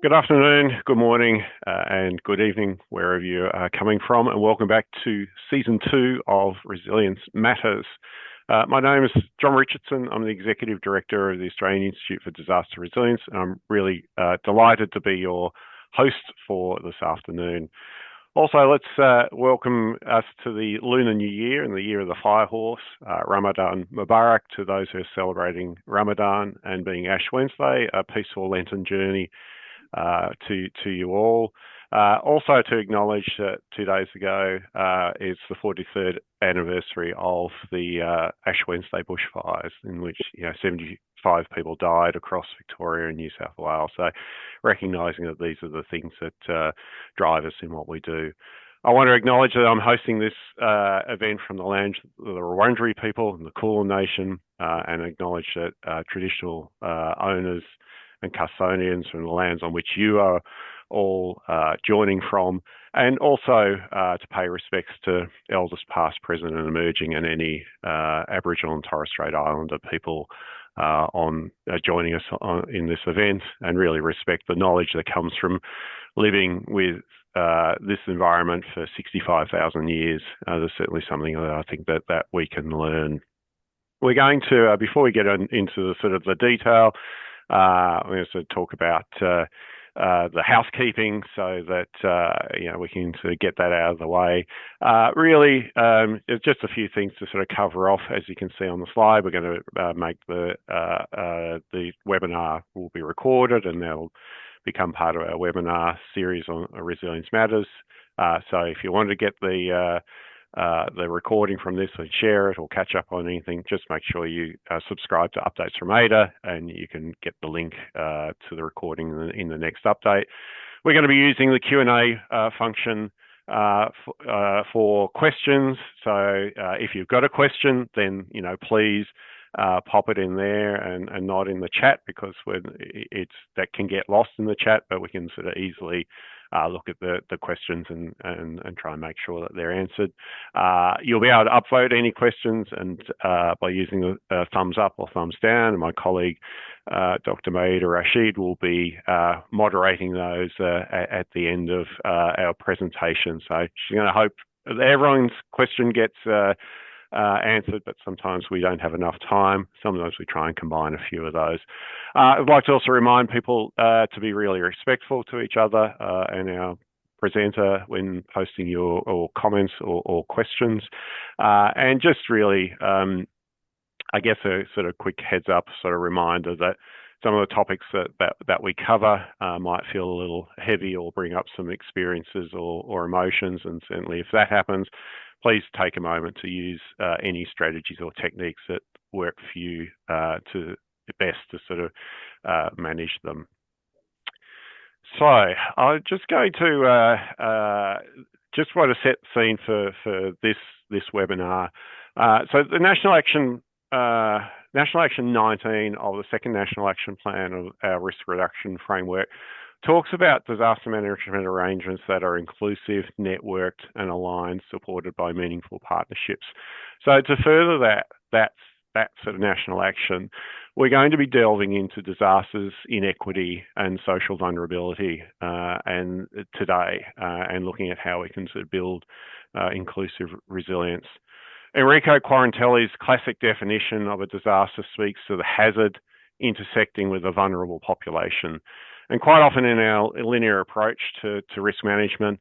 Good afternoon, good morning, and good evening, wherever you are coming from, and welcome back to Season 2 of Resilience Matters. My name is John Richardson. I'm the Executive Director of the Australian Institute for Disaster Resilience, and I'm really delighted to be your host for this afternoon. Also, let's welcome us to the Lunar New Year and the Year of the Fire Horse. Ramadan Mubarak to those who are celebrating Ramadan, and being Ash Wednesday, a peaceful Lenten journey to you all. Also to acknowledge that 2 days ago is the 43rd anniversary of the Ash Wednesday bushfires, in which 75 people died across Victoria and New South Wales. So recognising that these are the things that drive us in what we do. I want to acknowledge that I'm hosting this event from the land of the Wurundjeri people and the Kulin Nation, and acknowledge that traditional owners and custodians from the lands on which you are all joining from, and also to pay respects to elders past, present and emerging, and any Aboriginal and Torres Strait Islander people joining us in this event, and really respect the knowledge that comes from living with this environment for 65,000 years. There's certainly something that I think that we can learn. We're going to, before we get into the sort of the detail, I'm going to talk about the housekeeping, so that we can sort of get that out of the way. Really, there's just a few things to sort of cover off. As you can see on the slide, we're going to make the webinar will be recorded, and they'll become part of our webinar series on Resilience Matters. So if you want to get the recording from this and share it or catch up on anything, just make sure you subscribe to updates from AIDR, and you can get the link to the recording in the next update. We're going to be using the Q&A function for questions. So if you've got a question, then please pop it in there and not in the chat, because that can get lost in the chat, but we can sort of easily look at the questions and try and make sure that they're answered. You'll be able to upvote any questions and by using the thumbs up or thumbs down, and my colleague Dr. Maida Rashid will be moderating those at the end of our presentation. So she's going to hope that everyone's question gets answered, but sometimes we don't have enough time. Sometimes we try and combine a few of those. I'd like to also remind people to be really respectful to each other and our presenter when posting your comments or questions. And just really, I guess a sort of quick heads up sort of reminder that some of the topics that we cover might feel a little heavy or bring up some experiences or emotions, and certainly if that happens, please take a moment to use any strategies or techniques that work for you to best to sort of manage them. So I'm just going to just want to set the scene for this webinar. So the National Action 19 of the second National Action Plan of our Risk Reduction Framework talks about disaster management arrangements that are inclusive, networked and aligned, supported by meaningful partnerships. So to further that sort of national action, we're going to be delving into disasters, inequity and social vulnerability and today, and looking at how we can sort of build inclusive resilience. Enrico Quarantelli's classic definition of a disaster speaks to the hazard intersecting with a vulnerable population. And quite often in our linear approach to risk management,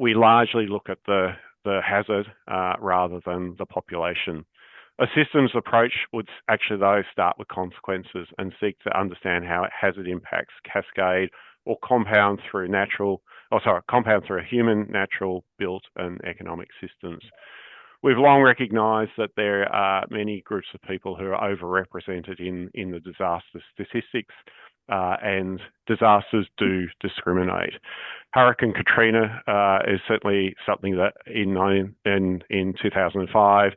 we largely look at the hazard rather than the population. A systems approach would actually, though, start with consequences and seek to understand how hazard impacts cascade or compound through human, natural, built and economic systems. We've long recognised that there are many groups of people who are overrepresented in the disaster statistics, and disasters do discriminate. Hurricane Katrina is certainly something that in 2005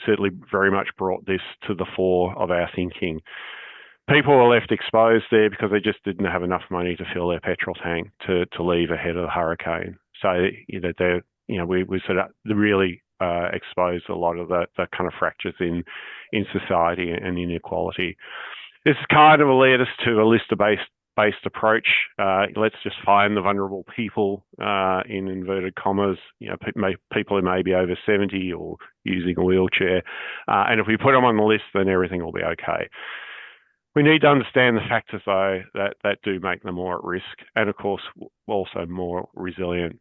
certainly very much brought this to the fore of our thinking. People were left exposed there because they just didn't have enough money to fill their petrol tank to leave ahead of the hurricane. So we sort of really exposed a lot of the kind of fractures in society and inequality. This kind of led us to a based approach. Let's just find the vulnerable people, in inverted commas, people who may be over 70 or using a wheelchair. And if we put them on the list, then everything will be okay. We need to understand the factors, though, that do make them more at risk, and of course, also more resilient.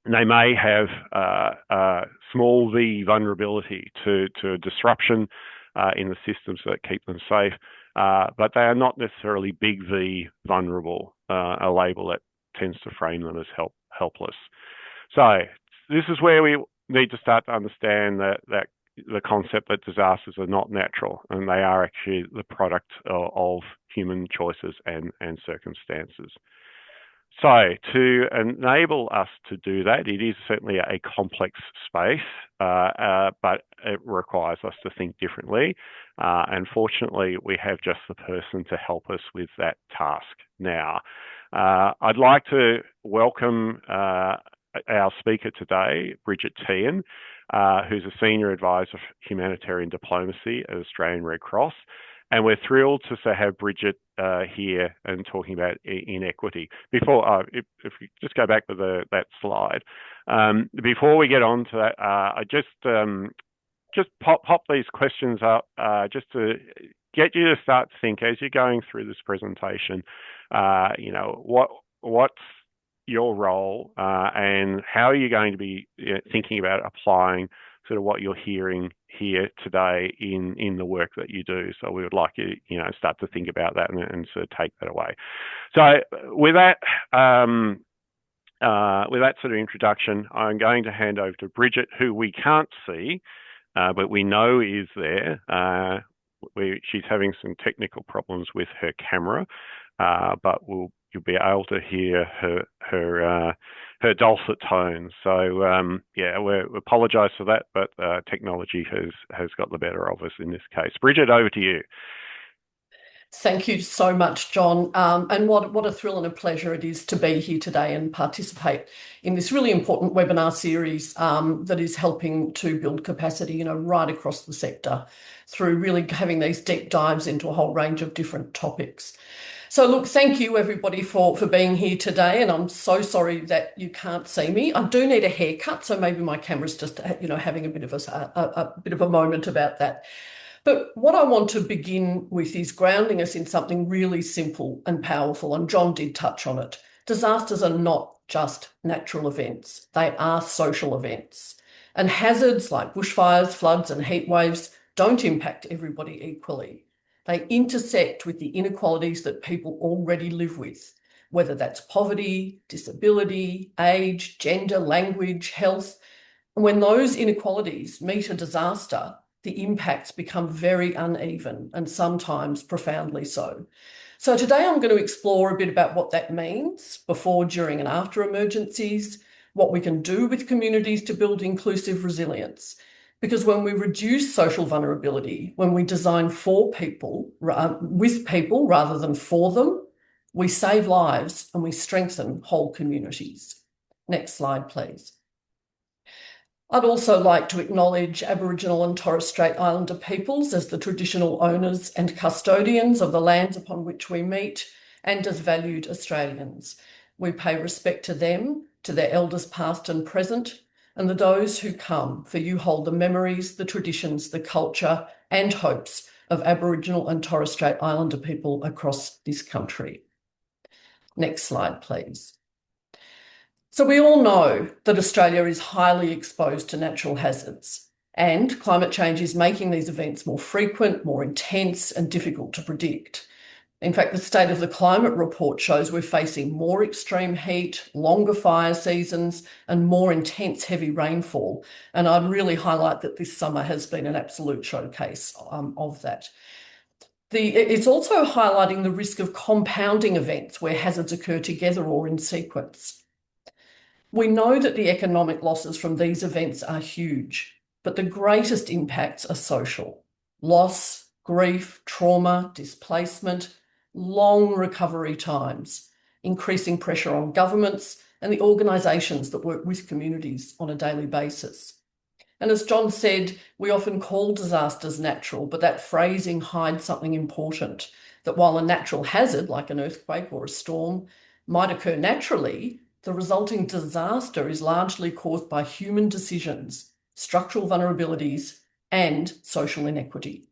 And they may have small v vulnerability to a disruption in the systems that keep them safe, but they are not necessarily big V vulnerable, a label that tends to frame them as helpless. So this is where we need to start to understand that the concept that disasters are not natural, and they are actually the product of human choices and circumstances. So to enable us to do that, it is certainly a complex space, but it requires us to think differently. And fortunately, we have just the person to help us with that task now. I'd like to welcome our speaker today, Bridget Tehan, who's a Senior Advisor for Humanitarian Diplomacy at Australian Red Cross. And we're thrilled to have Bridget here and talking about inequity. Before, if you just go back to that slide, before we get on to that, I just pop these questions up just to get you to start to think as you're going through this presentation. What's your role and how are you going to be thinking about applying sort of what you're hearing here today in the work that you do. So we would like you, start to think about that and sort of take that away. So with that sort of introduction, I'm going to hand over to Bridget, who we can't see, but we know is there. She's having some technical problems with her camera, but you'll be able to hear her dulcet tones. So we apologise for that, but technology has got the better of us in this case. Bridget, over to you. Thank you so much, John. And what a thrill and a pleasure it is to be here today and participate in this really important webinar series that is helping to build capacity, right across the sector through really having these deep dives into a whole range of different topics. So look, thank you everybody for being here today, and I'm so sorry that you can't see me. I do need a haircut, so maybe my camera's just having a bit of a moment about that. But what I want to begin with is grounding us in something really simple and powerful, and John did touch on it. Disasters are not just natural events, they are social events. And hazards like bushfires, floods and heat waves don't impact everybody equally. They intersect with the inequalities that people already live with, whether that's poverty, disability, age, gender, language, health. And when those inequalities meet a disaster, the impacts become very uneven and sometimes profoundly so. So today I'm going to explore a bit about what that means before, during and after emergencies, what we can do with communities to build inclusive resilience. Because when we reduce social vulnerability, when we design for people, with people rather than for them, we save lives and we strengthen whole communities. Next slide, please. I'd also like to acknowledge Aboriginal and Torres Strait Islander peoples as the traditional owners and custodians of the lands upon which we meet, and as valued Australians. We pay respect to them, to their elders past and present, and those who come, for you hold the memories, the traditions, the culture and hopes of Aboriginal and Torres Strait Islander people across this country. Next slide, please. So we all know that Australia is highly exposed to natural hazards, and climate change is making these events more frequent, more intense and difficult to predict. In fact, the State of the Climate report shows we're facing more extreme heat, longer fire seasons and more intense heavy rainfall. And I'd really highlight that this summer has been an absolute showcase of that. It's also highlighting the risk of compounding events where hazards occur together or in sequence. We know that the economic losses from these events are huge, but the greatest impacts are social. Loss, grief, trauma, displacement, long recovery times, increasing pressure on governments and the organisations that work with communities on a daily basis. And as John said, we often call disasters natural, but that phrasing hides something important, that while a natural hazard, like an earthquake or a storm, might occur naturally, the resulting disaster is largely caused by human decisions, structural vulnerabilities, and social inequity.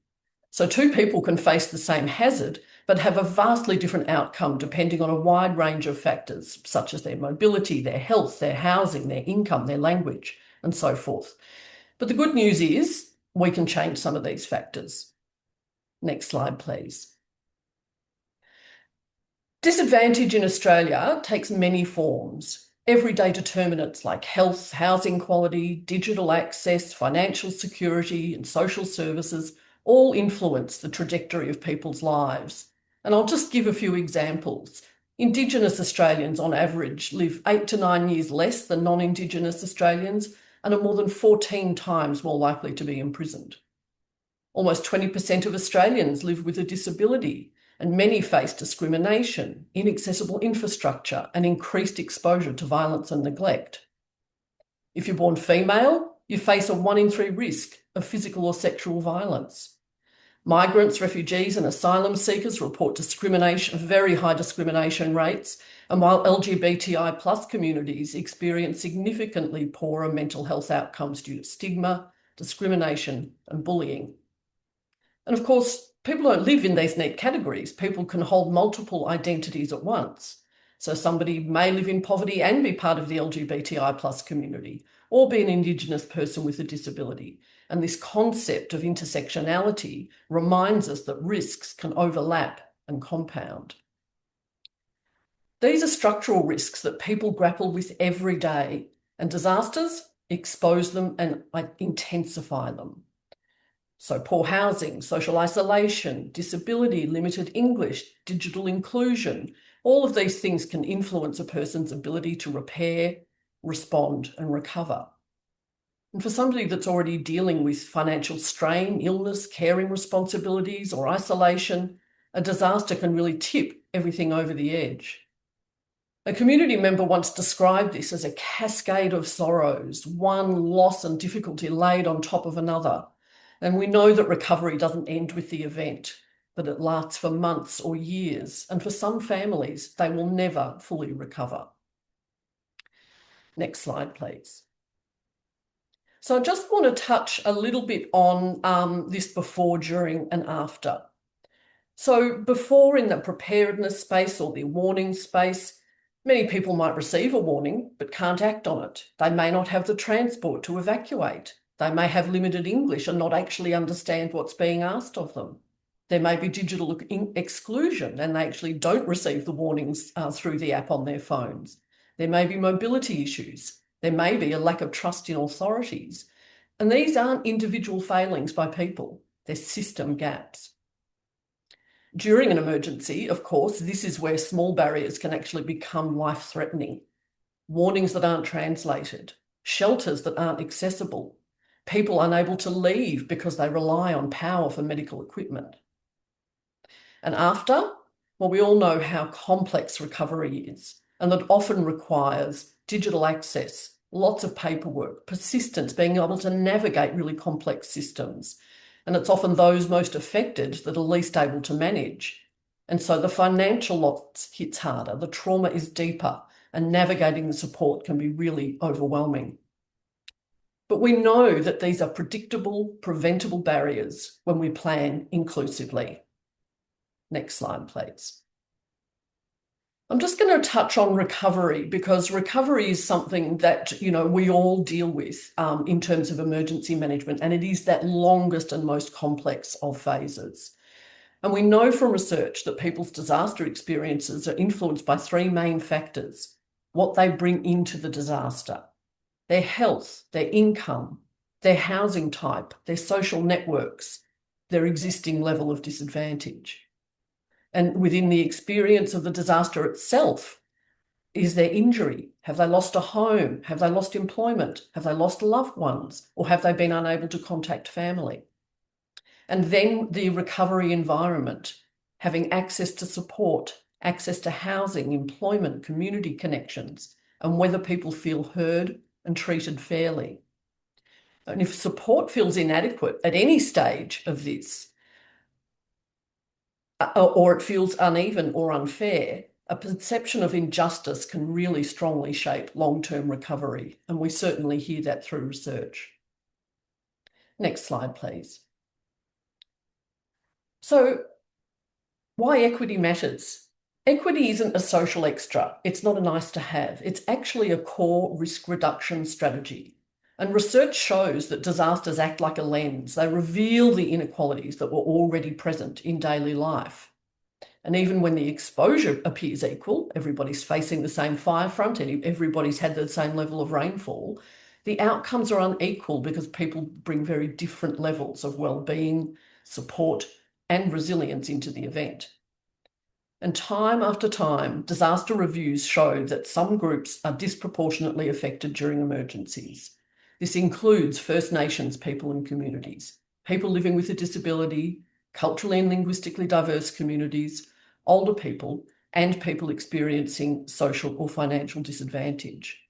So two people can face the same hazard, but have a vastly different outcome depending on a wide range of factors, such as their mobility, their health, their housing, their income, their language, and so forth. But the good news is we can change some of these factors. Next slide, please. Disadvantage in Australia takes many forms. Everyday determinants like health, housing quality, digital access, financial security, and social services all influence the trajectory of people's lives. And I'll just give a few examples. Indigenous Australians on average live 8 to 9 years less than non-Indigenous Australians and are more than 14 times more likely to be imprisoned. Almost 20% of Australians live with a disability, and many face discrimination, inaccessible infrastructure, and increased exposure to violence and neglect. If you're born female, you face a 1 in 3 risk of physical or sexual violence. Migrants, refugees, and asylum seekers report discrimination, very high discrimination rates, and while LGBTI plus communities experience significantly poorer mental health outcomes due to stigma, discrimination, and bullying. And of course, people don't live in these neat categories. People can hold multiple identities at once. So somebody may live in poverty and be part of the LGBTI plus community, or be an Indigenous person with a disability. And this concept of intersectionality reminds us that risks can overlap and compound. These are structural risks that people grapple with every day, and disasters expose them and intensify them. So poor housing, social isolation, disability, limited English, digital inclusion, all of these things can influence a person's ability to repair, respond, and recover. And for somebody that's already dealing with financial strain, illness, caring responsibilities, or isolation, a disaster can really tip everything over the edge. A community member once described this as a cascade of sorrows, one loss and difficulty laid on top of another. And we know that recovery doesn't end with the event, but it lasts for months or years. And for some families, they will never fully recover. Next slide, please. So I just want to touch a little bit on this before, during, and after. So before, in the preparedness space or the warning space, many people might receive a warning but can't act on it. They may not have the transport to evacuate. They may have limited English and not actually understand what's being asked of them. There may be digital exclusion and they actually don't receive the warnings through the app on their phones. There may be mobility issues. There may be a lack of trust in authorities. And these aren't individual failings by people. They're system gaps. During an emergency, of course, this is where small barriers can actually become life-threatening. Warnings that aren't translated, shelters that aren't accessible, people unable to leave because they rely on power for medical equipment. And after, well, we all know how complex recovery is, and that often requires digital access, lots of paperwork, persistence, being able to navigate really complex systems. And it's often those most affected that are least able to manage. And so the financial loss hits harder, the trauma is deeper, and navigating the support can be really overwhelming. But we know that these are predictable, preventable barriers when we plan inclusively. Next slide, please. I'm just going to touch on recovery because recovery is something that, we all deal with in terms of emergency management, and it is that longest and most complex of phases. And we know from research that people's disaster experiences are influenced by 3 main factors: what they bring into the disaster, their health, their income, their housing type, their social networks, their existing level of disadvantage. And within the experience of the disaster itself, is there injury? Have they lost a home? Have they lost employment? Have they lost loved ones? Or have they been unable to contact family? And then the recovery environment, having access to support, access to housing, employment, community connections, and whether people feel heard and treated fairly. And if support feels inadequate at any stage of this, or it feels uneven or unfair, a perception of injustice can really strongly shape long-term recovery, and we certainly hear that through research. Next slide, please. So, why equity matters? Equity isn't a social extra. It's not a nice to have. It's actually a core risk reduction strategy. And research shows that disasters act like a lens. They reveal the inequalities that were already present in daily life. And even when the exposure appears equal, everybody's facing the same fire front and everybody's had the same level of rainfall, the outcomes are unequal because people bring very different levels of well-being, support, and resilience into the event. And time after time, disaster reviews show that some groups are disproportionately affected during emergencies. This includes First Nations people and communities, people living with a disability, culturally and linguistically diverse communities, older people, and people experiencing social or financial disadvantage.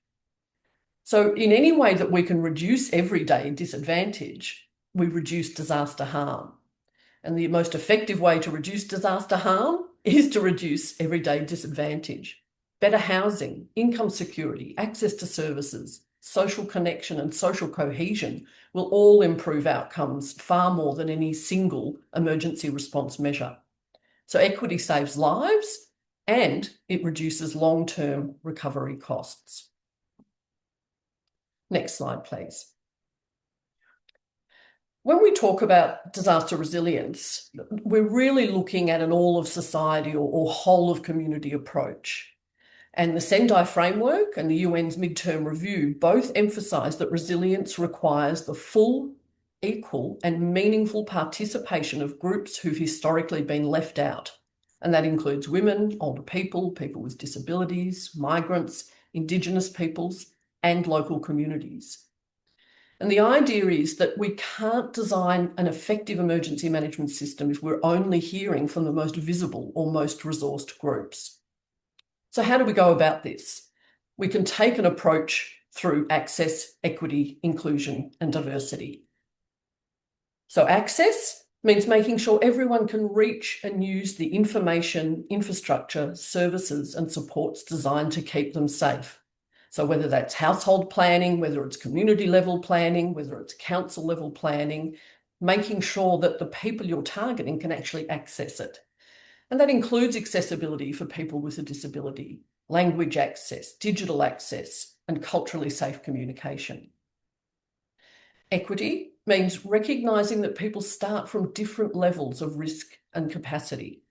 So in any way that we can reduce everyday disadvantage, we reduce disaster harm. And the most effective way to reduce disaster harm is to reduce everyday disadvantage. Better housing, income security, access to services, social connection, and social cohesion will all improve outcomes far more than any single emergency response measure. So equity saves lives and it reduces long-term recovery costs. Next slide, please. When we talk about disaster resilience, we're really looking at an all of society or whole of community approach. And the Sendai framework and the UN's midterm review both emphasise that resilience requires the full, equal and meaningful participation of groups who've historically been left out. And that includes women, older people, people with disabilities, migrants, Indigenous peoples and local communities. And the idea is that we can't design an effective emergency management system if we're only hearing from the most visible or most resourced groups. So how do we go about this? We can take an approach through access, equity, inclusion, and diversity. So access means making sure everyone can reach and use the information, infrastructure, services, and supports designed to keep them safe. So whether that's household planning, whether it's community level planning, whether it's council level planning, making sure that the people you're targeting can actually access it. And that includes accessibility for people with a disability, language access, digital access, and culturally safe communication. Equity means recognising that people start from different levels of risk and capacity.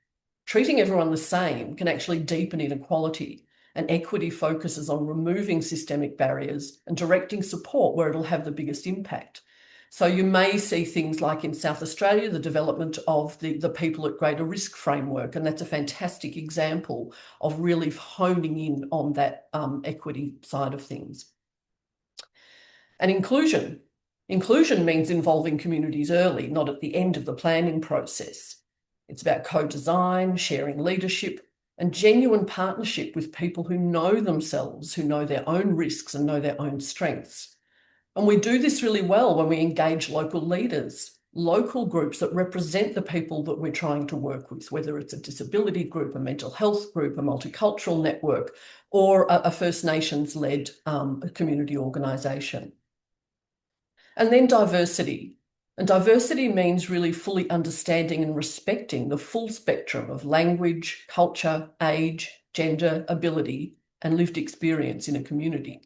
Treating everyone the same can actually deepen inequality, and equity focuses on removing systemic barriers and directing support where it'll have the biggest impact. So you may see things like in South Australia, the development of the People at Greater Risk framework, and that's a fantastic example of really honing in on that equity side of things. And inclusion. Inclusion means involving communities early, not at the end of the planning process. It's about co-design, sharing leadership, and genuine partnership with people who know themselves, who know their own risks and know their own strengths. And we do this really well when we engage local leaders, local groups that represent the people that we're trying to work with, whether it's a disability group, a mental health group, a multicultural network, or a First Nations-led community organisation. And then diversity. And diversity means really fully understanding and respecting the full spectrum of language, culture, age, gender, ability, and lived experience in a community.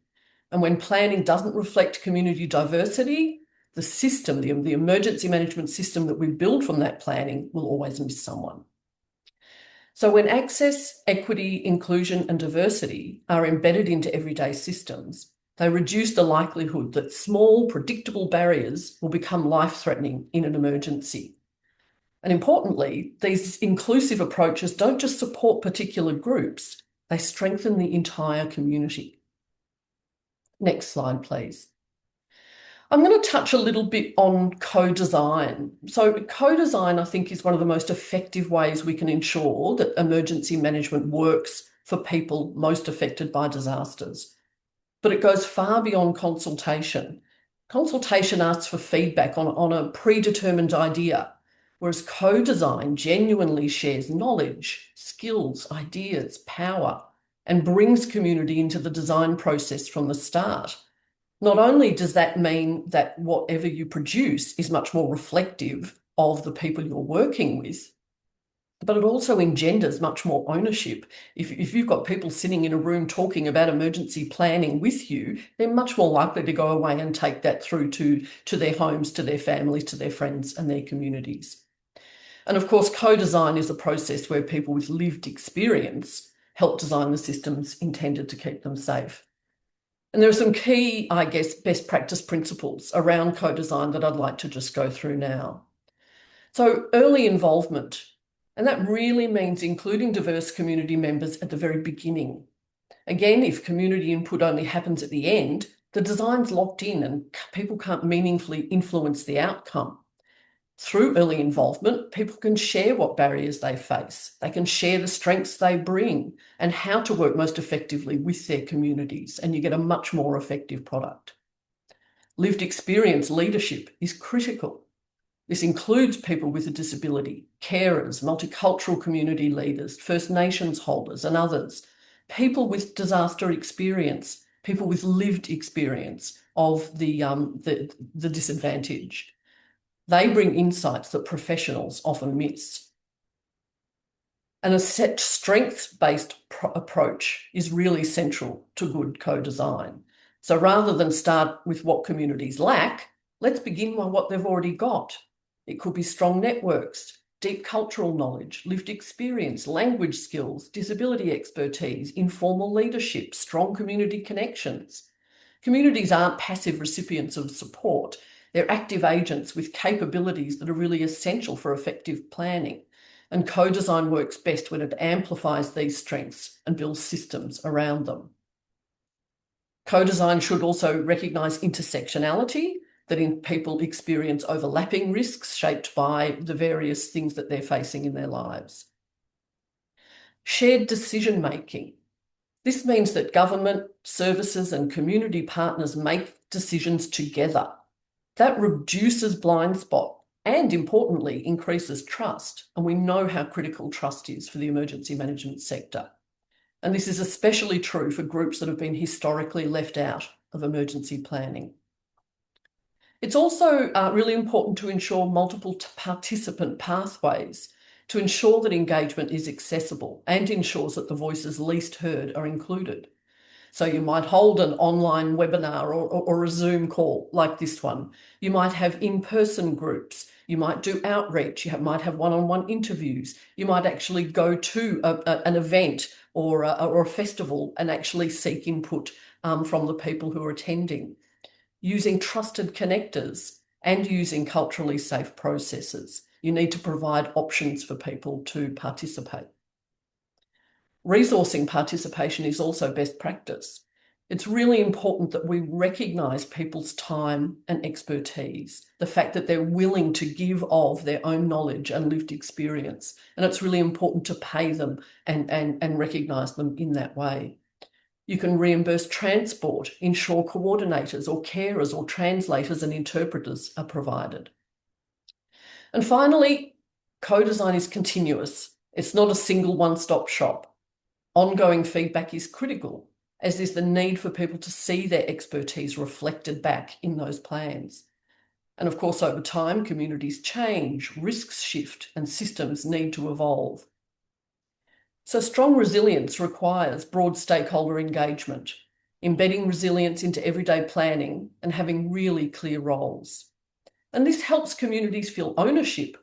And when planning doesn't reflect community diversity, the system, the emergency management system that we build from that planning will always miss someone. So when access, equity, inclusion, and diversity are embedded into everyday systems, they reduce the likelihood that small, predictable barriers will become life-threatening in an emergency. And importantly, these inclusive approaches don't just support particular groups, they strengthen the entire community. Next slide, please. I'm going to touch a little bit on co-design. So co-design, I think, is one of the most effective ways we can ensure that emergency management works for people most affected by disasters. But it goes far beyond consultation. Consultation asks for feedback on a predetermined idea, whereas co-design genuinely shares knowledge, skills, ideas, power, and brings community into the design process from the start. Not only does that mean that whatever you produce is much more reflective of the people you're working with, but it also engenders much more ownership. If you've got people sitting in a room talking about emergency planning with you, they're much more likely to go away and take that through to their homes, to their families, to their friends and their communities. And of course, co-design is a process where people with lived experience help design the systems intended to keep them safe. And there are some key, I guess, best practice principles around co-design that I'd like to just go through now. So early involvement, and that really means including diverse community members at the very beginning. Again, if community input only happens at the end, the design's locked in and people can't meaningfully influence the outcome. Through early involvement, people can share what barriers they face. They can share the strengths they bring and how to work most effectively with their communities, and you get a much more effective product. Lived experience leadership is critical. This includes people with a disability, carers, multicultural community leaders, First Nations holders and others, people with disaster experience, people with lived experience of the disadvantaged. They bring insights that professionals often miss. And a set strengths-based approach is really central to good co-design. So rather than start with what communities lack, let's begin by what they've already got. It could be strong networks, deep cultural knowledge, lived experience, language skills, disability expertise, informal leadership, strong community connections. Communities aren't passive recipients of support. They're active agents with capabilities that are really essential for effective planning. And co-design works best when it amplifies these strengths and builds systems around them. Co-design should also recognise intersectionality, that people experience overlapping risks shaped by the various things that they're facing in their lives. Shared decision-making. This means that government, services and community partners make decisions together. That reduces blind spot and, importantly, increases trust. And we know how critical trust is for the emergency management sector. And this is especially true for groups that have been historically left out of emergency planning. It's also really important to ensure multiple participant pathways to ensure that engagement is accessible and ensures that the voices least heard are included. So you might hold an online webinar or a Zoom call like this one. You might have in-person groups. You might do outreach. You might have one-on-one interviews. You might actually go to an event or a festival and actually seek input from the people who are attending, using trusted connectors and using culturally safe processes. You need to provide options for people to participate. Resourcing participation is also best practice. It's really important that we recognise people's time and expertise, the fact that they're willing to give of their own knowledge and lived experience. And it's really important to pay them and recognise them in that way. You can reimburse transport, ensure coordinators or carers or translators and interpreters are provided. And finally, co-design is continuous. It's not a single one-stop shop. Ongoing feedback is critical, as is the need for people to see their expertise reflected back in those plans. And of course, over time, communities change, risks shift, and systems need to evolve. So strong resilience requires broad stakeholder engagement, embedding resilience into everyday planning and having really clear roles. And this helps communities feel ownership.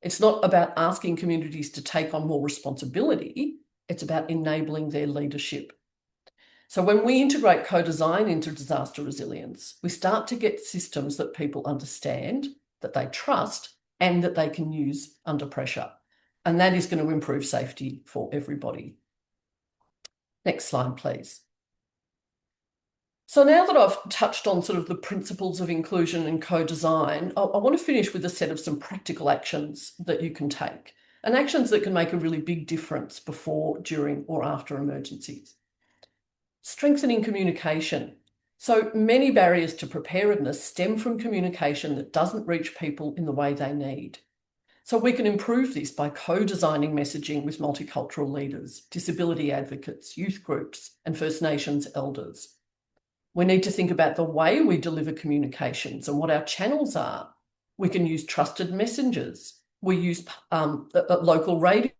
It's not about asking communities to take on more responsibility, it's about enabling their leadership. So when we integrate co-design into disaster resilience, we start to get systems that people understand, that they trust, and that they can use under pressure. And that is going to improve safety for everybody. Next slide, please. So now that I've touched on sort of the principles of inclusion and co-design, I want to finish with a set of some practical actions that you can take, and actions that can make a really big difference before, during, or after emergencies. Strengthening communication. So many barriers to preparedness stem from communication that doesn't reach people in the way they need. So we can improve this by co-designing messaging with multicultural leaders, disability advocates, youth groups, and First Nations elders. We need to think about the way we deliver communications and what our channels are. We can use trusted messengers. We use local radio,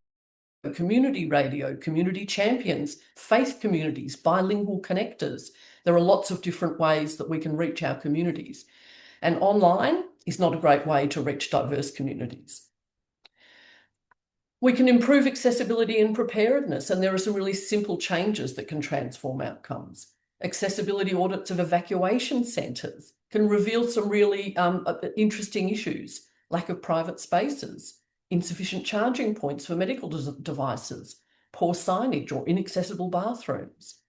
community champions, faith communities, bilingual connectors. There are lots of different ways that we can reach our communities. And online is not a great way to reach diverse communities. We can improve accessibility and preparedness, and there are some really simple changes that can transform outcomes. Accessibility audits of evacuation centres can reveal some really interesting issues: lack of private spaces, insufficient charging points for medical devices, poor signage or inaccessible bathrooms.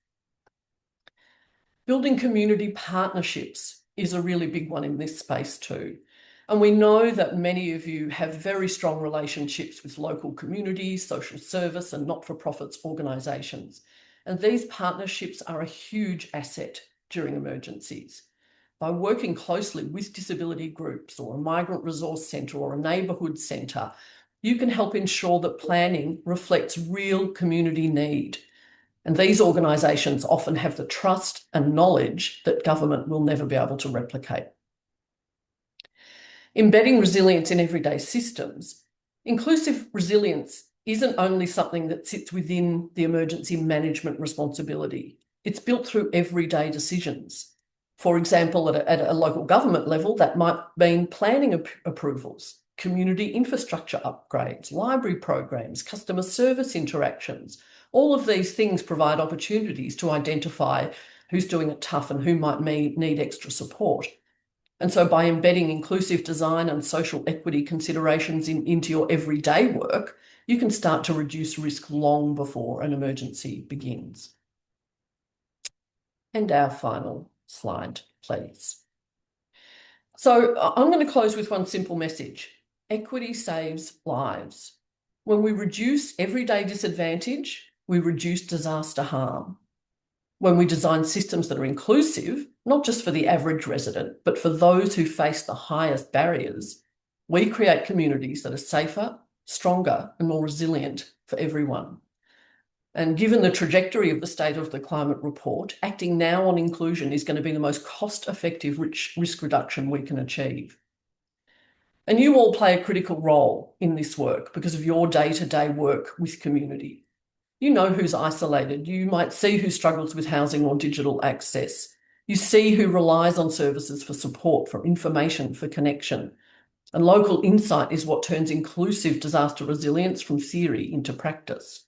Building community partnerships is a really big one in this space too. And we know that many of you have very strong relationships with local communities, social service and not-for-profits organisations. And these partnerships are a huge asset during emergencies. By working closely with disability groups or a migrant resource centre or a neighbourhood centre, you can help ensure that planning reflects real community need. And these organisations often have the trust and knowledge that government will never be able to replicate. Embedding resilience in everyday systems. Inclusive resilience isn't only something that sits within the emergency management responsibility. It's built through everyday decisions. For example, at a local government level, that might mean planning approvals, community infrastructure upgrades, library programs, customer service interactions. All of these things provide opportunities to identify who's doing it tough and who might need extra support. And so by embedding inclusive design and social equity considerations into your everyday work, you can start to reduce risk long before an emergency begins. And our final slide, please. So I'm going to close with one simple message. Equity saves lives. When we reduce everyday disadvantage, we reduce disaster harm. When we design systems that are inclusive, not just for the average resident, but for those who face the highest barriers, we create communities that are safer, stronger, and more resilient for everyone. And given the trajectory of the State of the Climate report, acting now on inclusion is going to be the most cost-effective risk reduction we can achieve. And you all play a critical role in this work because of your day-to-day work with community. You know who's isolated. You might see who struggles with housing or digital access. You see who relies on services for support, for information, for connection. And local insight is what turns inclusive disaster resilience from theory into practice.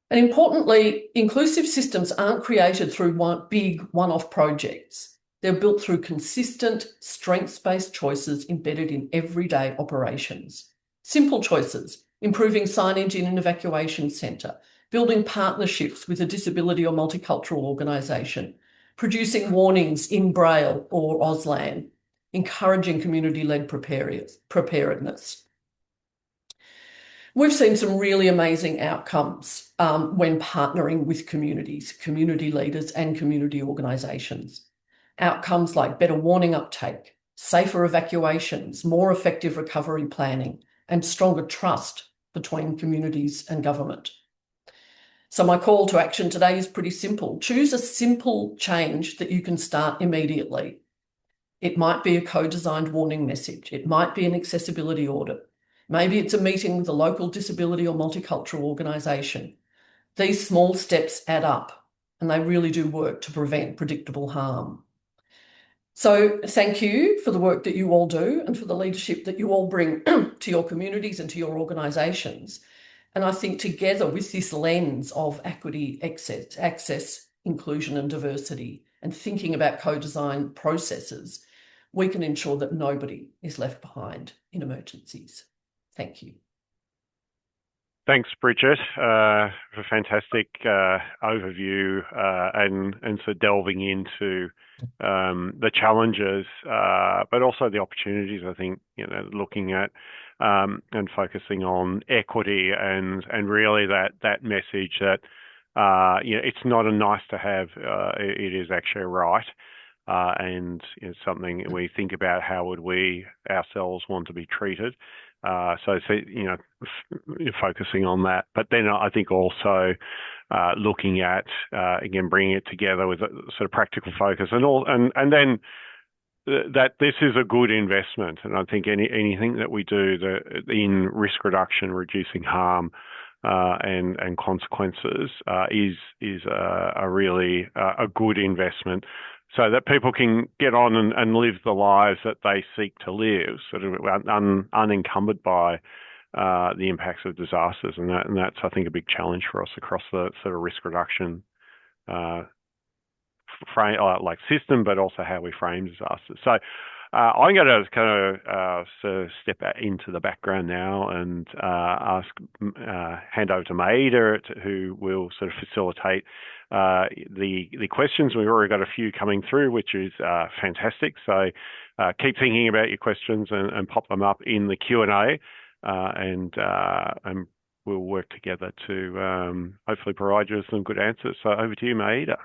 And importantly, inclusive systems aren't created through big one-off projects. They're built through consistent, strengths-based choices embedded in everyday operations. Simple choices: improving signage in an evacuation centre, building partnerships with a disability or multicultural organisation, producing warnings in Braille or Auslan, encouraging community-led preparedness. We've seen some really amazing outcomes when partnering with communities, community leaders and community organisations. Outcomes like better warning uptake, safer evacuations, more effective recovery planning, and stronger trust between communities and government. So my call to action today is pretty simple. Choose a simple change that you can start immediately. It might be a co-designed warning message. It might be an accessibility audit. Maybe it's a meeting with a local disability or multicultural organisation. These small steps add up, and they really do work to prevent predictable harm. So thank you for the work that you all do and for the leadership that you all bring to your communities and to your organisations. And I think together with this lens of equity, access, inclusion and diversity, and thinking about co-design processes, we can ensure that nobody is left behind in emergencies. Thank you. Thanks, Bridget, for a fantastic overview and for delving into the challenges, but also the opportunities. I think, looking at and focusing on equity and really that message that it's not a nice to have. It is actually a right. And it's something we think about how would we ourselves want to be treated. So focusing on that. But then I think also looking at, again, bringing it together with a sort of practical focus and then that this is a good investment. And I think anything that we do in risk reduction, reducing harm and consequences is a really a good investment, so that people can get on and live the lives that they seek to live, sort of unencumbered by the impacts of disasters. And that's, I think, a big challenge for us across the sort of risk reduction system, but also how we frame disasters. So I'm going to kind of sort of step into the background now and hand over to Maida, who will sort of facilitate the questions. We've already got a few coming through, which is fantastic. So keep thinking about your questions and pop them up in the Q&A, and we'll work together to hopefully provide you with some good answers. So over to you, Maida.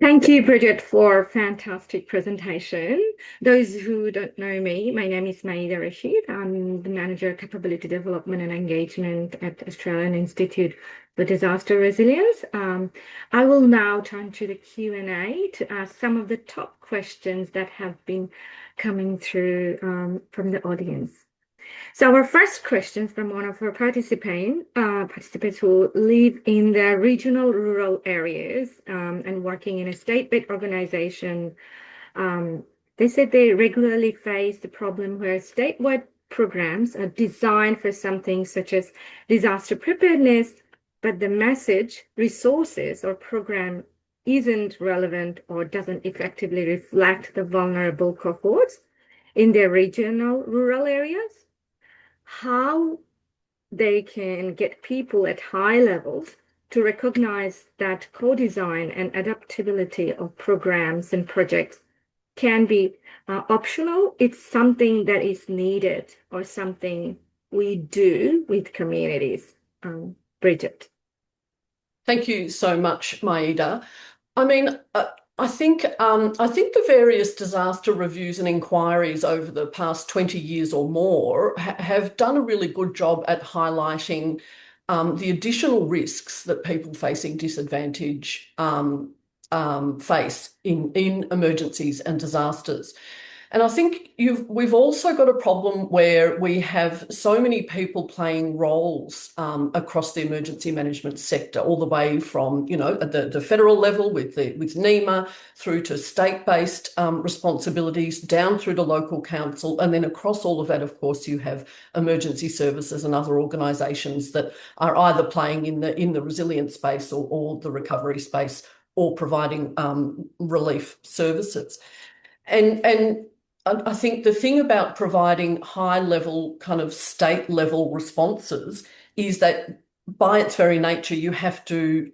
Thank you, Bridget, for a fantastic presentation. Those who don't know me, my name is Maida Rashid. I'm the Manager of Capability Development and Engagement at Australian Institute for Disaster Resilience. I will now turn to the Q&A to ask some of the top questions that have been coming through from the audience. So our first question from one of our participants who live in the regional rural areas and working in a state-based organization. They said they regularly face the problem where statewide programs are designed for something such as disaster preparedness, but the message, resources, or program isn't relevant or doesn't effectively reflect the vulnerable cohorts in their regional rural areas. How they can get people at high levels to recognize that co-design and adaptability of programs and projects can be optional. It's something that is needed or something we do with communities. Bridget. Thank you so much, Maida. I mean, I think the various disaster reviews and inquiries over the past 20 years or more have done a really good job at highlighting the additional risks that people facing disadvantage face in emergencies and disasters. And I think we've also got a problem where we have so many people playing roles across the emergency management sector, all the way from, at the federal level with NEMA, through to state-based responsibilities, down through to local council, and then across all of that, of course, you have emergency services and other organisations that are either playing in the resilience space or the recovery space, or providing relief services. And I think the thing about providing high-level, kind of state-level responses is that by its very nature, you have to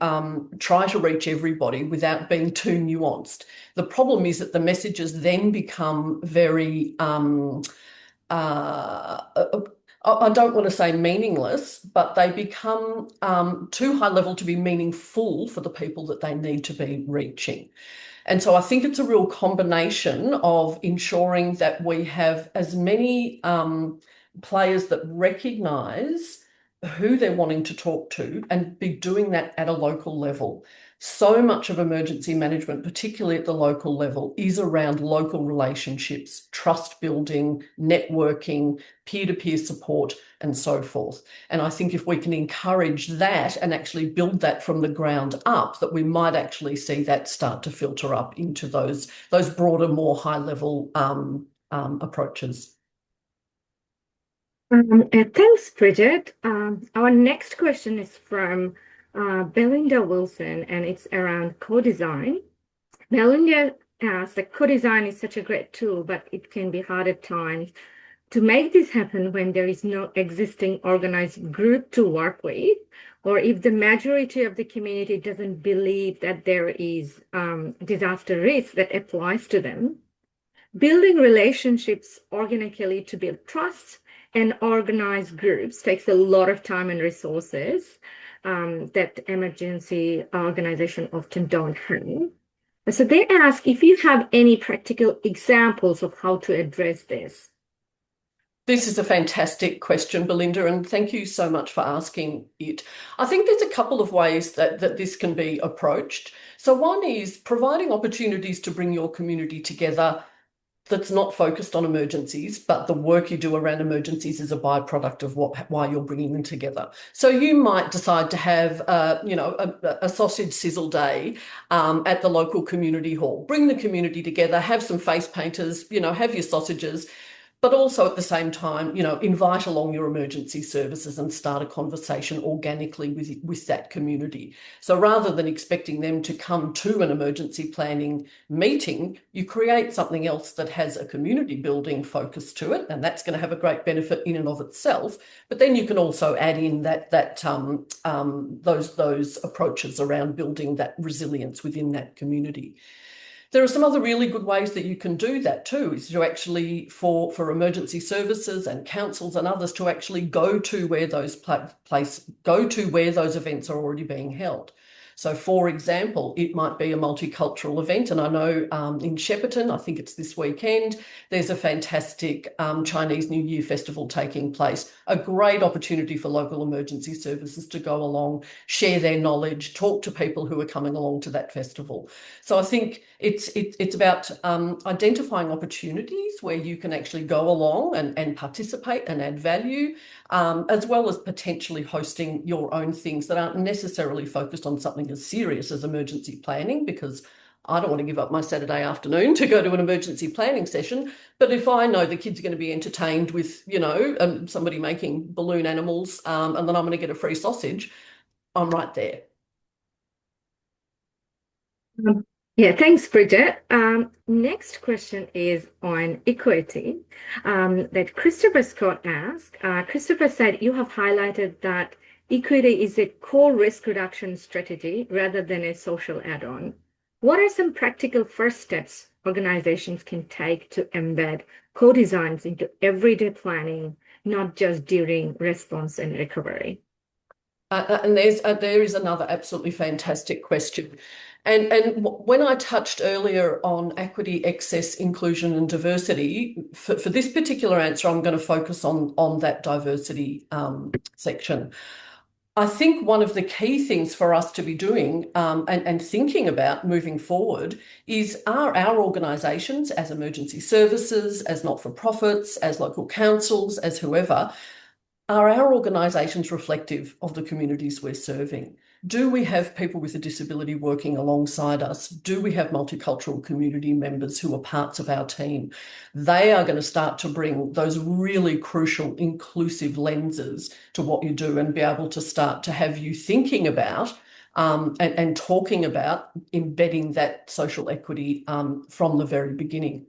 try to reach everybody without being too nuanced. The problem is that the messages then become very, I don't want to say meaningless, but they become too high level to be meaningful for the people that they need to be reaching. And so I think it's a real combination of ensuring that we have as many players that recognise who they're wanting to talk to and be doing that at a local level. So much of emergency management, particularly at the local level, is around local relationships, trust building, networking, peer-to-peer support, and so forth. And I think if we can encourage that and actually build that from the ground up, that we might actually see that start to filter up into those broader, more high-level approaches. Thanks, Bridget. Our next question is from Belinda Wilson, and it's around co-design. Belinda asks that co-design is such a great tool, but it can be hard at times to make this happen when there is no existing organized group to work with, or if the majority of the community doesn't believe that there is disaster risk that applies to them. Building relationships organically to build trust and organized groups takes a lot of time and resources that emergency organization often don't have. So they ask if you have any practical examples of how to address this. This is a fantastic question, Belinda, and thank you so much for asking it. I think there's a couple of ways that this can be approached. So one is providing opportunities to bring your community together that's not focused on emergencies, but the work you do around emergencies is a byproduct of why you're bringing them together. So you might decide to have, a sausage sizzle day at the local community hall. Bring the community together, have some face painters, have your sausages, but also at the same time, invite along your emergency services and start a conversation organically with that community. So rather than expecting them to come to an emergency planning meeting, you create something else that has a community building focus to it, and that's going to have a great benefit in and of itself. But then you can also add in those approaches around building that resilience within that community. There are some other really good ways that you can do that too, is to actually, for emergency services and councils and others, to actually go to where those events are already being held. So, for example, it might be a multicultural event, and I know in Shepparton, I think it's this weekend, there's a fantastic Chinese New Year festival taking place. A great opportunity for local emergency services to go along, share their knowledge, talk to people who are coming along to that festival. So I think it's about identifying opportunities where you can actually go along and participate and add value, as well as potentially hosting your own things that aren't necessarily focused on something as serious as emergency planning, because I don't want to give up my Saturday afternoon to go to an emergency planning session. But if I know the kids are going to be entertained with, somebody making balloon animals, and then I'm going to get a free sausage, I'm right there. Yeah, thanks, Bridget. Next question is on equity that Christopher Scott asked. Christopher said, you have highlighted that equity is a core risk reduction strategy rather than a social add-on. What are some practical first steps organizations can take to embed co-designs into everyday planning, not just during response and recovery? And there is another absolutely fantastic question. And when I touched earlier on equity, access, inclusion, and diversity, for this particular answer, I'm going to focus on that diversity section. I think one of the key things for us to be doing and thinking about moving forward is, are our organisations, as emergency services, as not-for-profits, as local councils, as whoever, are our organisations reflective of the communities we're serving? Do we have people with a disability working alongside us? Do we have multicultural community members who are parts of our team? They are going to start to bring those really crucial inclusive lenses to what you do and be able to start to have you thinking about and talking about embedding that social equity from the very beginning.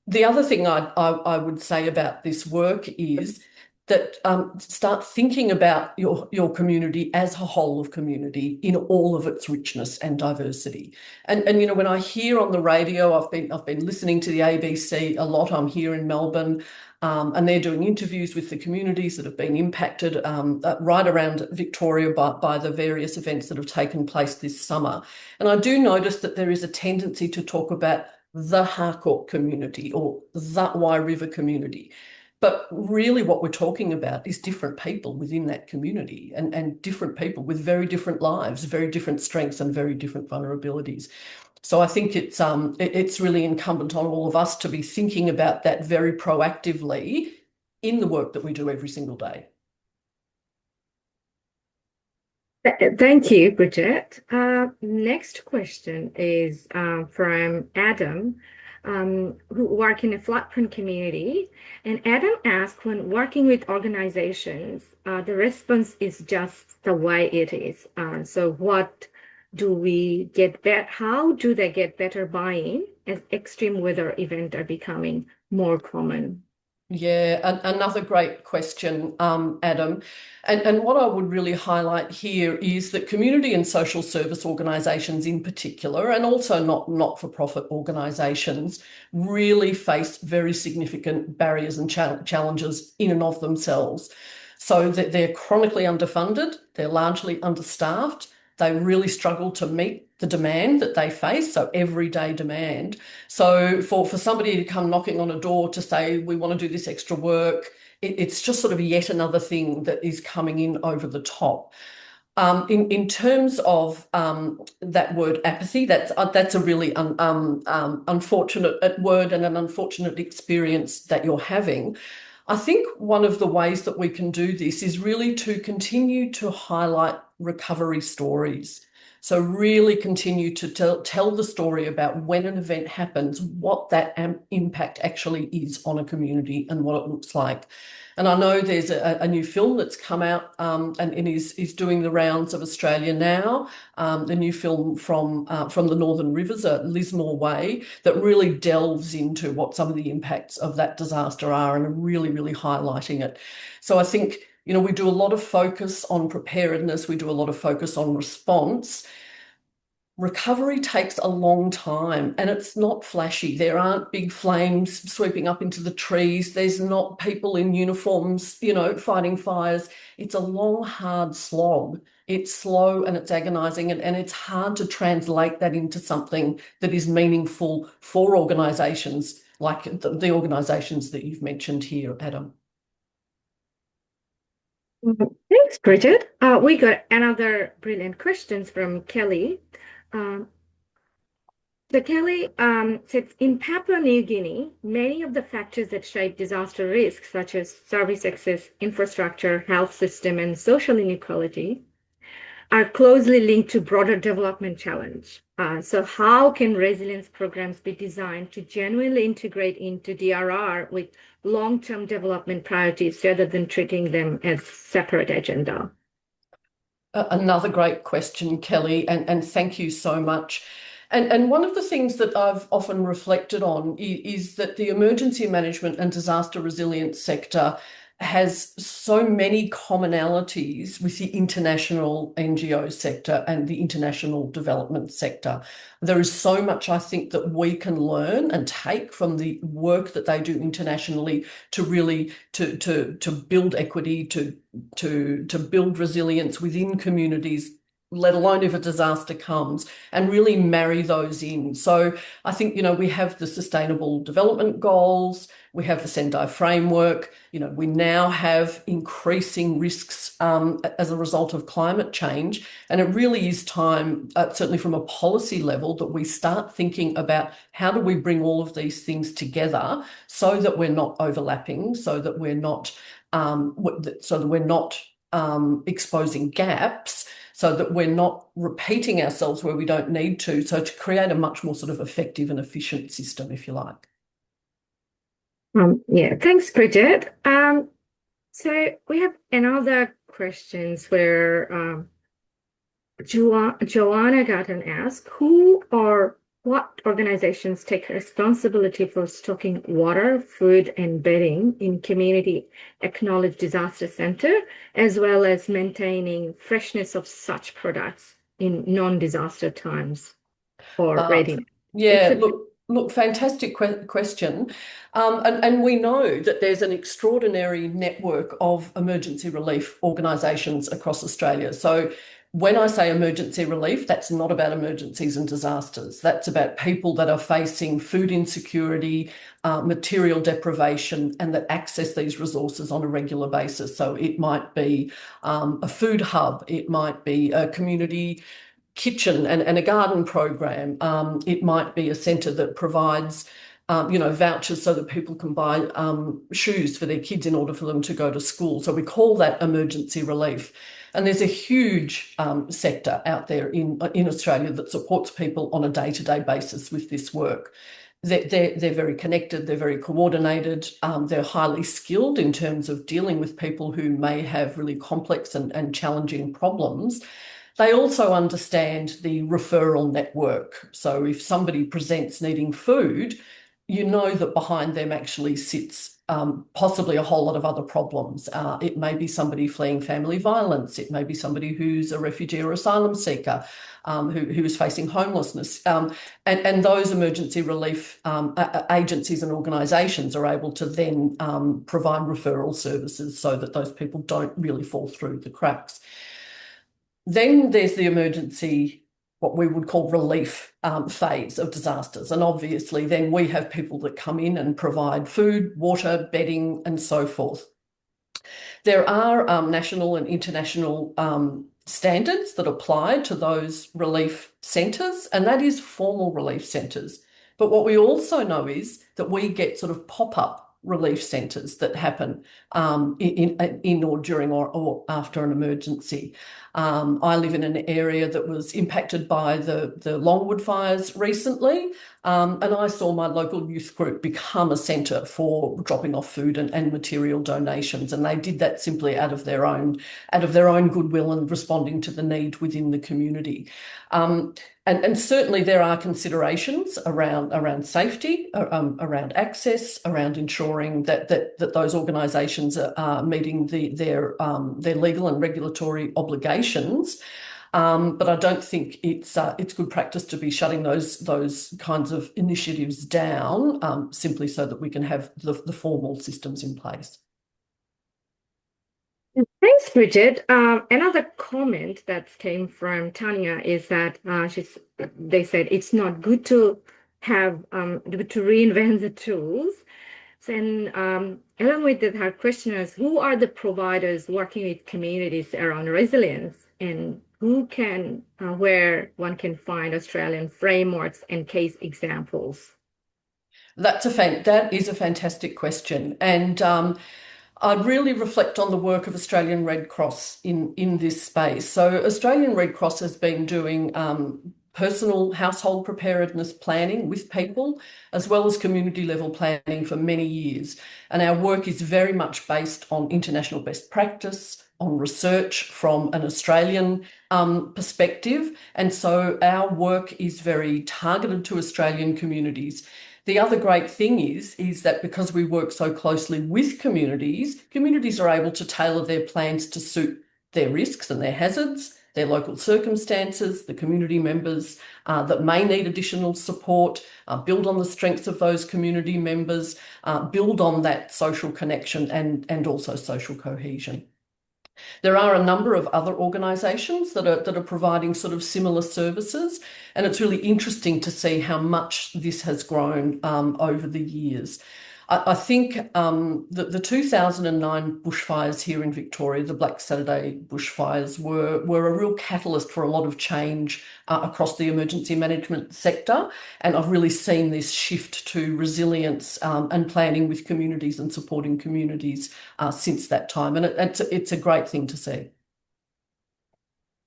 The other thing I would say about this work is that start thinking about your community as a whole of community in all of its richness and diversity. And when I hear on the radio, I've been listening to the ABC a lot. I'm here in Melbourne, and they're doing interviews with the communities that have been impacted right around Victoria by the various events that have taken place this summer. And I do notice that there is a tendency to talk about the Harcourt community or the Wye River community. But really what we're talking about is different people within that community and different people with very different lives, very different strengths and very different vulnerabilities. So I think it's really incumbent on all of us to be thinking about that very proactively in the work that we do every single day. Thank you, Bridget. Next question is from Adam, who work in a flatprint community. And Adam asked, when working with organizations, the response is just the way it is. So what do we get better? How do they get better buy-in as extreme weather events are becoming more common? Yeah, another great question, Adam. And what I would really highlight here is that community and social service organisations in particular, and also not-for-profit organisations, really face very significant barriers and challenges in and of themselves. So that they're chronically underfunded, they're largely understaffed, they really struggle to meet the demand that they face, so everyday demand. So for somebody to come knocking on a door to say, we want to do this extra work, it's just sort of yet another thing that is coming in over the top. In terms of that word apathy, that's a really unfortunate word and an unfortunate experience that you're having. I think one of the ways that we can do this is really to continue to highlight recovery stories. So really continue to tell the story about when an event happens, what that impact actually is on a community and what it looks like. And I know there's a new film that's come out and is doing the rounds of Australia now, the new film from the Northern Rivers, Lismore Way, that really delves into what some of the impacts of that disaster are and really, really highlighting it. So I think, we do a lot of focus on preparedness, we do a lot of focus on response. Recovery takes a long time and it's not flashy. There aren't big flames sweeping up into the trees. There's not people in uniforms, fighting fires. It's a long, hard slog. It's slow and it's agonising and it's hard to translate that into something that is meaningful for organisations like the organisations that you've mentioned here, Adam. Thanks, Bridget. We got another brilliant questions from Kelly. So Kelly said, in Papua New Guinea, many of the factors that shape disaster risk, such as service access, infrastructure, health system, and social inequality, are closely linked to broader development challenge. So how can resilience programs be designed to genuinely integrate into DRR with long-term development priorities rather than treating them as separate agenda? Another great question, Kelly, and thank you so much. And one of the things that I've often reflected on is that the emergency management and disaster resilience sector has so many commonalities with the international NGO sector and the international development sector. There is so much, I think, that we can learn and take from the work that they do internationally to really to build equity, to build resilience within communities, let alone if a disaster comes, and really marry those in. So I think, we have the Sustainable Development Goals, we have the Sendai framework, we now have increasing risks as a result of climate change. And it really is time, certainly from a policy level, that we start thinking about how do we bring all of these things together so that we're not overlapping, so that we're not exposing gaps, so that we're not repeating ourselves where we don't need to. So to create a much more sort of effective and efficient system, if you like. Yeah, thanks, Bridget. So we have another questions where Joanna Gatton asked, who or what organizations take responsibility for stocking water, food, and bedding in community acknowledged disaster center, as well as maintaining freshness of such products in non-disaster times or readiness? Yeah, look, fantastic question. And we know that there's an extraordinary network of emergency relief organisations across Australia. So when I say emergency relief, that's not about emergencies and disasters. That's about people that are facing food insecurity, material deprivation, and that access these resources on a regular basis. So it might be a food hub, it might be a community kitchen and a garden program. It might be a centre that provides vouchers so that people can buy shoes for their kids in order for them to go to school. So we call that emergency relief. And there's a huge sector out there in Australia that supports people on a day-to-day basis with this work. They're very connected, they're very coordinated, they're highly skilled in terms of dealing with people who may have really complex and challenging problems. They also understand the referral network. So if somebody presents needing food, you know that behind them actually sits possibly a whole lot of other problems. It may be somebody fleeing family violence. It may be somebody who's a refugee or asylum seeker who is facing homelessness. And those emergency relief agencies and organisations are able to then provide referral services so that those people don't really fall through the cracks. Then there's the emergency, what we would call relief phase of disasters. And obviously then we have people that come in and provide food, water, bedding, and so forth. There are national and international standards that apply to those relief centres, and that is formal relief centres. But what we also know is that we get sort of pop-up relief centres that happen in or during or after an emergency. I live in an area that was impacted by the Longwood fires recently, and I saw my local youth group become a centre for dropping off food and material donations, and they did that simply out of their own goodwill and responding to the need within the community. And certainly there are considerations around safety, around access, around ensuring that those organisations are meeting their legal and regulatory obligations. But I don't think it's good practice to be shutting those kinds of initiatives down simply so that we can have the formal systems in place. Thanks, Bridget. Another comment that came from Tanya is that they said it's not good to have to reinvent the tools. And along with that, her question is, who are the providers working with communities around resilience, and where one can find Australian frameworks and case examples? That is a fantastic question, and I'd really reflect on the work of Australian Red Cross in this space. So Australian Red Cross has been doing personal household preparedness planning with people, as well as community level planning for many years. And our work is very much based on international best practice, on research from an Australian perspective. And so our work is very targeted to Australian communities. The other great thing is that because we work so closely with communities are able to tailor their plans to suit their risks and their hazards, their local circumstances, the community members that may need additional support, build on the strengths of those community members, build on that social connection and also social cohesion. There are a number of other organisations that are providing sort of similar services, and it's really interesting to see how much this has grown over the years. I think the 2009 bushfires here in Victoria, the Black Saturday bushfires, were a real catalyst for a lot of change across the emergency management sector, and I've really seen this shift to resilience and planning with communities and supporting communities since that time, and it's a great thing to see.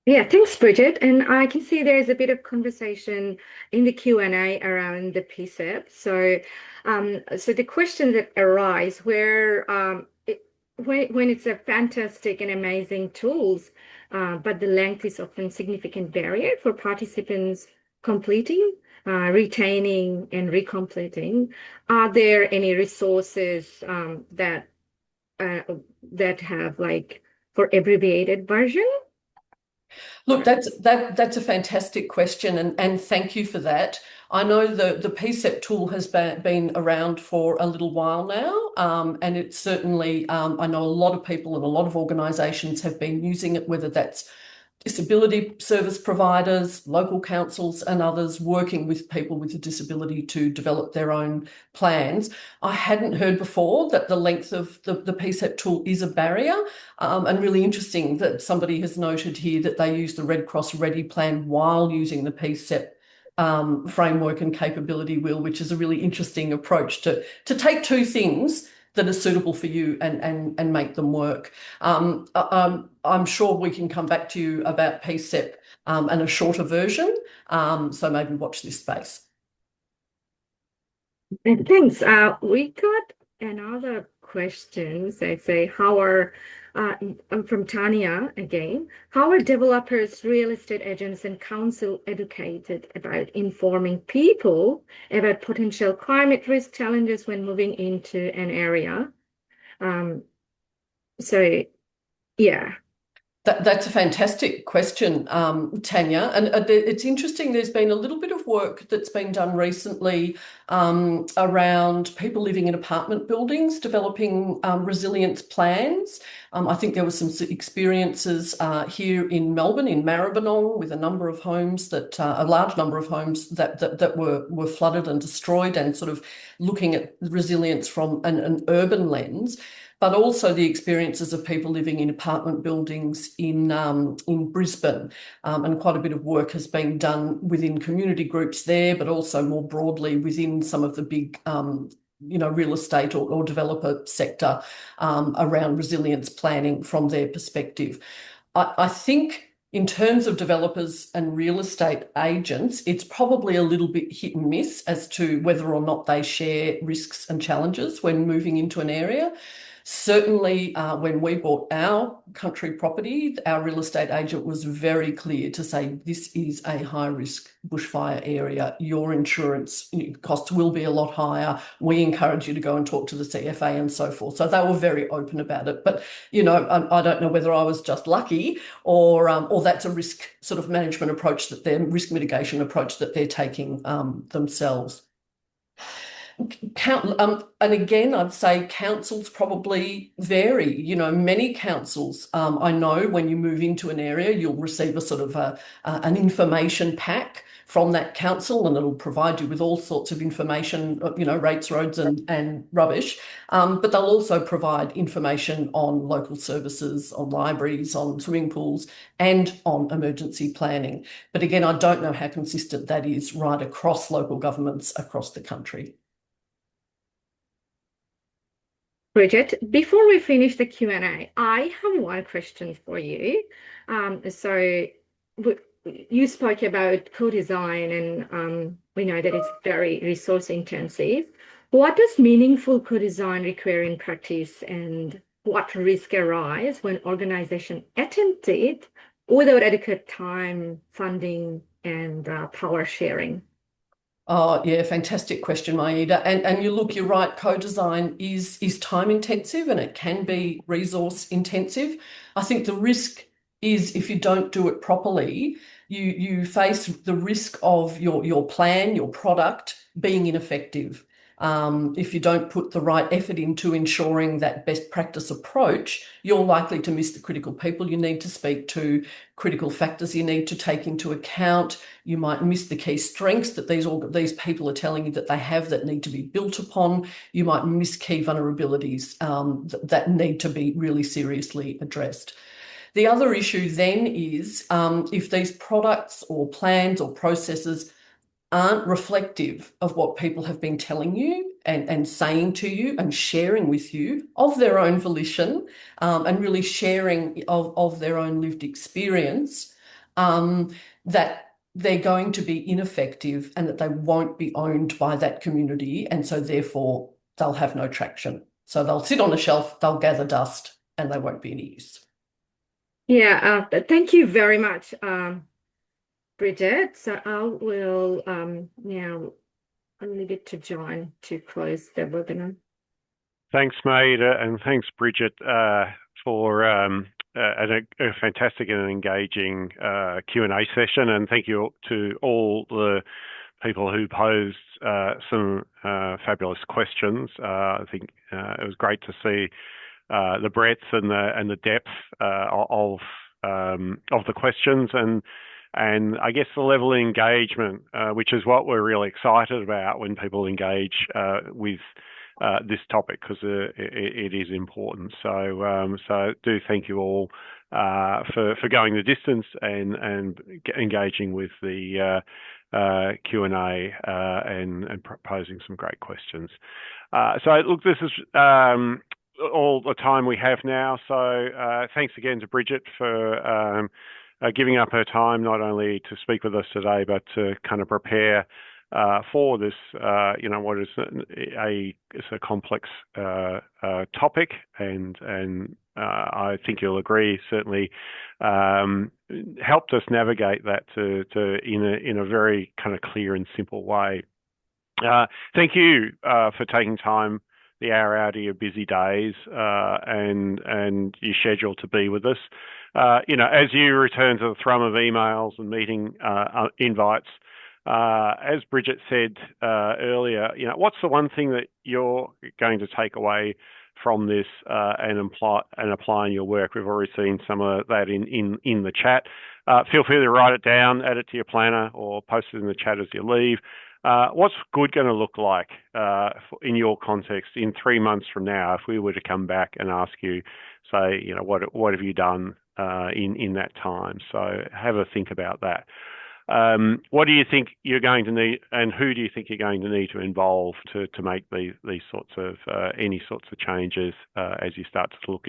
Yeah, thanks, Bridget. And I can see there's a bit of conversation in the Q&A around the PCEP. So the questions that arise when it's a fantastic and amazing tools, but the length is often a significant barrier for participants completing, retaining, and recompleting. Are there any resources that have like for abbreviated version? Look, that's a fantastic question, and thank you for that. I know the PCEP tool has been around for a little while now, and it's certainly, I know a lot of people and a lot of organisations have been using it, whether that's disability service providers, local councils and others working with people with a disability to develop their own plans. I hadn't heard before that the length of the PCEP tool is a barrier, and really interesting that somebody has noted here that they use the Red Cross Ready plan while using the PCEP framework and capability wheel, which is a really interesting approach to take two things that are suitable for you and make them work. I'm sure we can come back to you about PCEP and a shorter version, so maybe watch this space. Thanks. We got another question. They say, how are I'm from Tanya again. How are developers, real estate agents, and council educated about informing people about potential climate risk challenges when moving into an area? So, yeah. That's a fantastic question, Tanya. And it's interesting, there's been a little bit of work that's been done recently around people living in apartment buildings, developing resilience plans. I think there were some experiences here in Melbourne, in Maribyrnong, with a number of homes a large number of homes that were flooded and destroyed, and sort of looking at resilience from an urban lens, but also the experiences of people living in apartment buildings in Brisbane. And quite a bit of work has been done within community groups there, but also more broadly within some of the big real estate or developer sector around resilience planning from their perspective. I think in terms of developers and real estate agents, it's probably a little bit hit and miss as to whether or not they share risks and challenges when moving into an area. Certainly, when we bought our country property, our real estate agent was very clear to say, this is a high-risk bushfire area. Your insurance costs will be a lot higher. We encourage you to go and talk to the CFA and so forth. So they were very open about it. But, I don't know whether I was just lucky or that's a risk sort of management approach risk mitigation approach that they're taking themselves. And again, I'd say councils probably vary. Many councils, I know when you move into an area, you'll receive a sort of an information pack from that council, and it'll provide you with all sorts of information, rates, roads and rubbish. But they'll also provide information on local services, on libraries, on swimming pools, and on emergency planning. But again, I don't know how consistent that is right across local governments across the country. Bridget, before we finish the Q&A, I have one question for you. So you spoke about co-design, and we know that it's very resource intensive. What does meaningful co-design require in practice, and what risks arise when organizations attempt it without adequate time, funding, and power sharing? Oh, yeah, fantastic question, Maida. And you're right, co-design is time intensive and it can be resource intensive. I think the risk is if you don't do it properly, you face the risk of your plan, your product being ineffective. If you don't put the right effort into ensuring that best practice approach, you're likely to miss the critical people you need to speak to, critical factors you need to take into account. You might miss the key strengths that these people are telling you that they have that need to be built upon. You might miss key vulnerabilities that need to be really seriously addressed. The other issue then is if these products or plans or processes aren't reflective of what people have been telling you and saying to you and sharing with you of their own volition, and really sharing of their own lived experience, that they're going to be ineffective and that they won't be owned by that community, and so therefore they'll have no traction. So they'll sit on a shelf, they'll gather dust, and they won't be any use. Yeah, thank you very much, Bridget. So I will now leave it to John to close the webinar. Thanks, Maida, and thanks, Bridget, for a fantastic and engaging Q&A session. And thank you to all the people who posed some fabulous questions. I think it was great to see the breadth and the depth of the questions, and I guess the level of engagement, which is what we're really excited about when people engage with this topic, because it is important. So do thank you all for going the distance and engaging with the Q&A and proposing some great questions. So look, this is all the time we have now. So thanks again to Bridget for giving up her time, not only to speak with us today, but to kind of prepare for this, what is a complex topic and I think you'll agree, certainly helped us navigate that in a very kind of clear and simple way. Thank you for taking time, the hour out of your busy days and your schedule to be with us. As you return to the thrum of emails and meeting invites, as Bridget said earlier, what's the one thing that you're going to take away from this and apply in your work? We've already seen some of that in the chat. Feel free to write it down, add it to your planner, or post it in the chat as you leave. What's good going to look like in your context in 3 months from now if we were to come back and ask you, say, what have you done in that time? So have a think about that. What do you think you're going to need, and who do you think you're going to need to involve to make these sorts of any sorts of changes as you start to look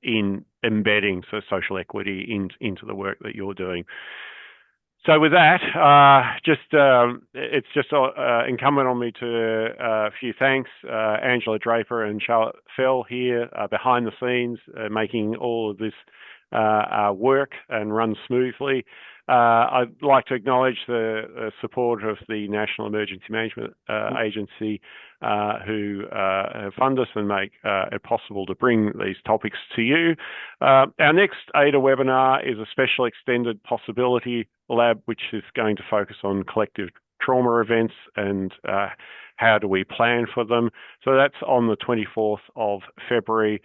in embedding social equity into the work that you're doing? So with that, it's just incumbent on me to a few thanks. Angela Draper and Charlotte Fell here behind the scenes, making all of this work and run smoothly. I'd like to acknowledge the support of the National Emergency Management Agency, who fund us and make it possible to bring these topics to you. Our next AIDR webinar is a special extended possibility lab, which is going to focus on collective trauma events and how do we plan for them. So that's on the 24th of February.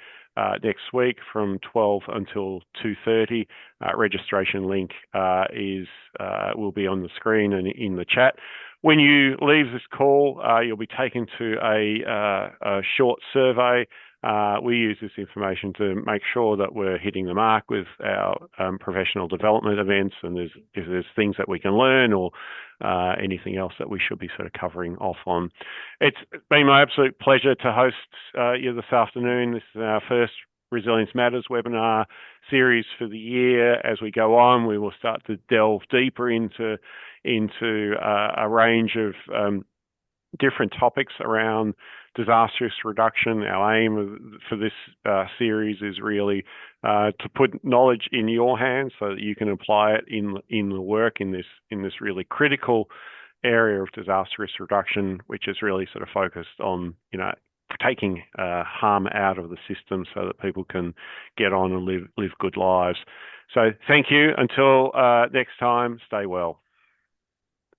Next week from 12 until 2:30. Registration link will be on the screen and in the chat. When you leave this call, you'll be taken to a short survey. We use this information to make sure that we're hitting the mark with our professional development events, and if there's things that we can learn or anything else that we should be sort of covering off on. It's been my absolute pleasure to host you this afternoon. This is our first Resilience Matters webinar series for the year. As we go on, we will start to delve deeper into a range of different topics around disaster risk reduction. Our aim for this series is really to put knowledge in your hands so that you can apply it in the work in this really critical area of disaster risk reduction, which is really sort of focused on taking harm out of the system so that people can get on and live good lives. So thank you. Until next time, stay well.